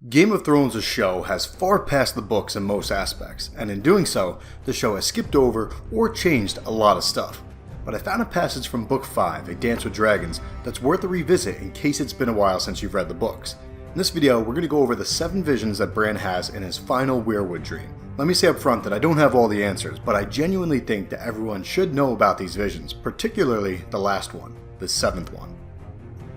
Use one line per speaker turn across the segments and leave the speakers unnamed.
Game of Thrones, a show, has far passed the books in most aspects, and in doing so, the show has skipped over or changed a lot of stuff. But I found a passage from Book 5, A Dance with Dragons, that's worth a revisit in case it's been a while since you've read the books. In this video, we're going to go over the 7 visions that Bran has in his Final Weirwood dream. Let me say up front that I don't have all the answers, but I genuinely think that everyone should know about these visions, particularly the last one, the 7th one.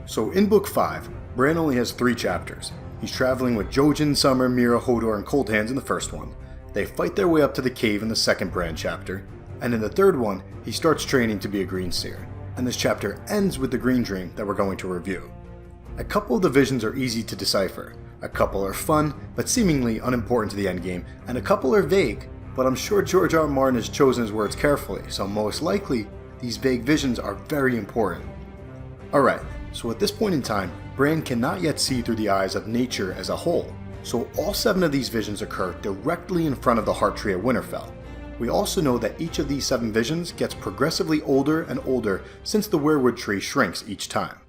So in Book 5, Bran only has 3 chapters. He's traveling with Jojen, Summer, Mira, Hodor, and Cold Hands in the first one. They fight their way up to the cave in the second Bran chapter. And in the third one, he starts training to be a Green Seer. And this chapter ends with the Green Dream that we're going to review. A couple of the visions are easy to decipher. A couple are fun, but seemingly unimportant to the endgame. And a couple are vague, but I'm sure George R. R. Martin has chosen his words carefully, so most likely, these vague visions are very important. Alright, so at this point in time, Bran cannot yet see through the eyes of nature as a whole, so all 7 of these visions occur directly in front of the Heart Tree at Winterfell. We also know that each of these 7 visions gets progressively older and older since the Weirwood tree shrinks each time.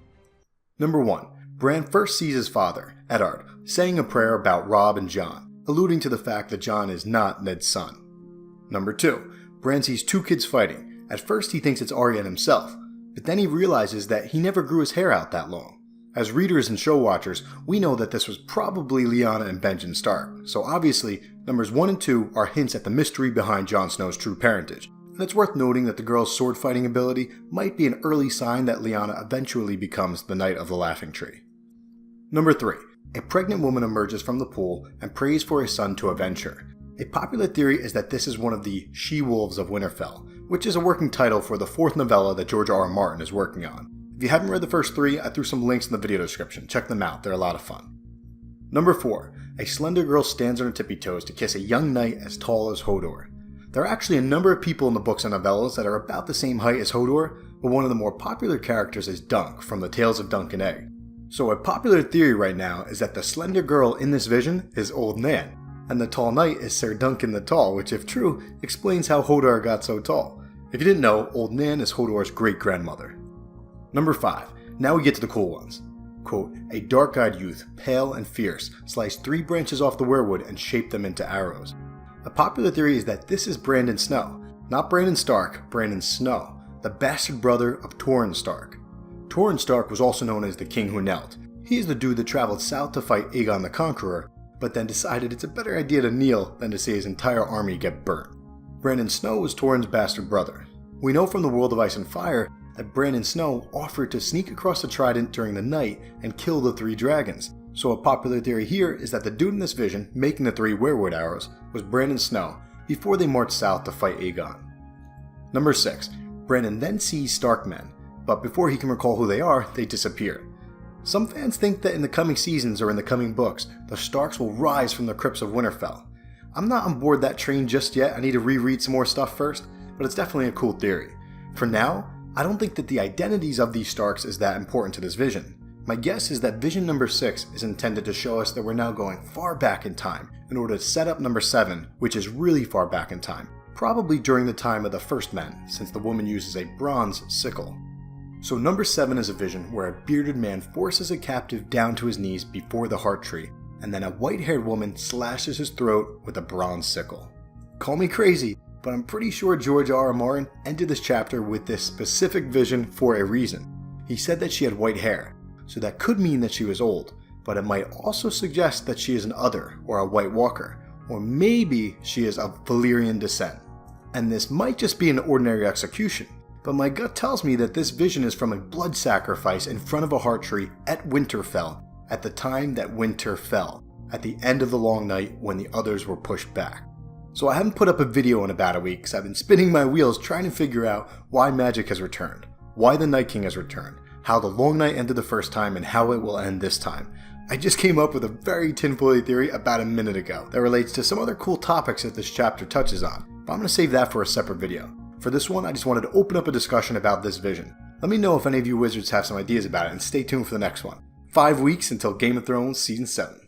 Number 1. Bran first sees his father, Eddard, saying a prayer about Robb and Jon, alluding to the fact that Jon is not Ned's son. Number 2. Bran sees 2 kids fighting. At first he thinks it's Arya himself, but then he realizes that he never grew his hair out that long. As readers and show watchers, we know that this was probably Lyanna and Benjen Stark, so obviously, numbers 1 and 2 are hints at the mystery behind Jon Snow's true parentage, and it's worth noting that the girl's sword fighting ability might be an early sign that Lyanna eventually becomes the Knight of the Laughing Tree. Number 3. A pregnant woman emerges from the pool and prays for a son to avenge her. A popular theory is that this is one of the She-Wolves of Winterfell, which is a working title for the 4th novella that George R. R. Martin is working on. If you haven't read the first 3, I threw some links in the video description. Check them out, they're a lot of fun. Number 4. A slender girl stands on her tippy toes to kiss a young knight as tall as Hodor. There are actually a number of people in the books and novellas that are about the same height as Hodor, but one of the more popular characters is Dunk from the Tales of Dunk and Egg. So a popular theory right now is that the slender girl in this vision is Old Nan, and the tall knight is Ser Duncan the Tall, which if true, explains how Hodor got so tall. If you didn't know, Old Nan is Hodor's great-grandmother. Number 5. Now we get to the cool ones. Quote, a dark-eyed youth, pale and fierce, sliced 3 branches off the weirwood and shaped them into arrows. A popular theory is that this is Brandon Snow. Not Brandon Stark, Brandon Snow, the bastard brother of Torrhen Stark. Torrhen Stark was also known as the King Who Knelt. He is the dude that traveled south to fight Aegon the Conqueror, but then decided it's a better idea to kneel than to see his entire army get burnt. Brandon Snow was Torrhen's bastard brother. We know from the World of Ice and Fire that Brandon Snow offered to sneak across the Trident during the night and kill the 3 dragons. So a popular theory here is that the dude in this vision, making the 3 weirwood arrows, was Brandon Snow before they marched south to fight Aegon. Number 6. Brandon then sees Stark men, but before he can recall who they are, they disappear. Some fans think that in the coming seasons or in the coming books, the Starks will rise from the crypts of Winterfell. I'm not on board that train just yet, I need to reread some more stuff first, but it's definitely a cool theory. For now, I don't think that the identities of these Starks is that important to this vision. My guess is that vision number 6 is intended to show us that we're now going far back in time in order to set up number 7, which is really far back in time, probably during the time of the First Men, since the woman uses a bronze sickle. So number 7 is a vision where a bearded man forces a captive down to his knees before the Heart Tree, and then a white-haired woman slashes his throat with a bronze sickle. Call me crazy, but I'm pretty sure George R. R. Martin ended this chapter with this specific vision for a reason. He said that she had white hair, so that could mean that she was old, but it might also suggest that she is an Other or a White Walker, or maybe she is of Valyrian descent. And this might just be an ordinary execution, but my gut tells me that this vision is from a blood sacrifice in front of a heart tree at Winterfell, at the time that winter fell, at the end of the long night when the others were pushed back. So I haven't put up a video in about a week because I've been spinning my wheels trying to figure out why magic has returned, why the Night King has returned, how the long night ended the first time, and how it will end this time. I just came up with a very tinfoil theory about a minute ago that relates to some other cool topics that this chapter touches on, but I'm going to save that for a separate video. For this one, I just wanted to open up a discussion about this vision. Let me know if any of you wizards have some ideas about it, and stay tuned for the next one. 5 weeks until Game of Thrones Season 7.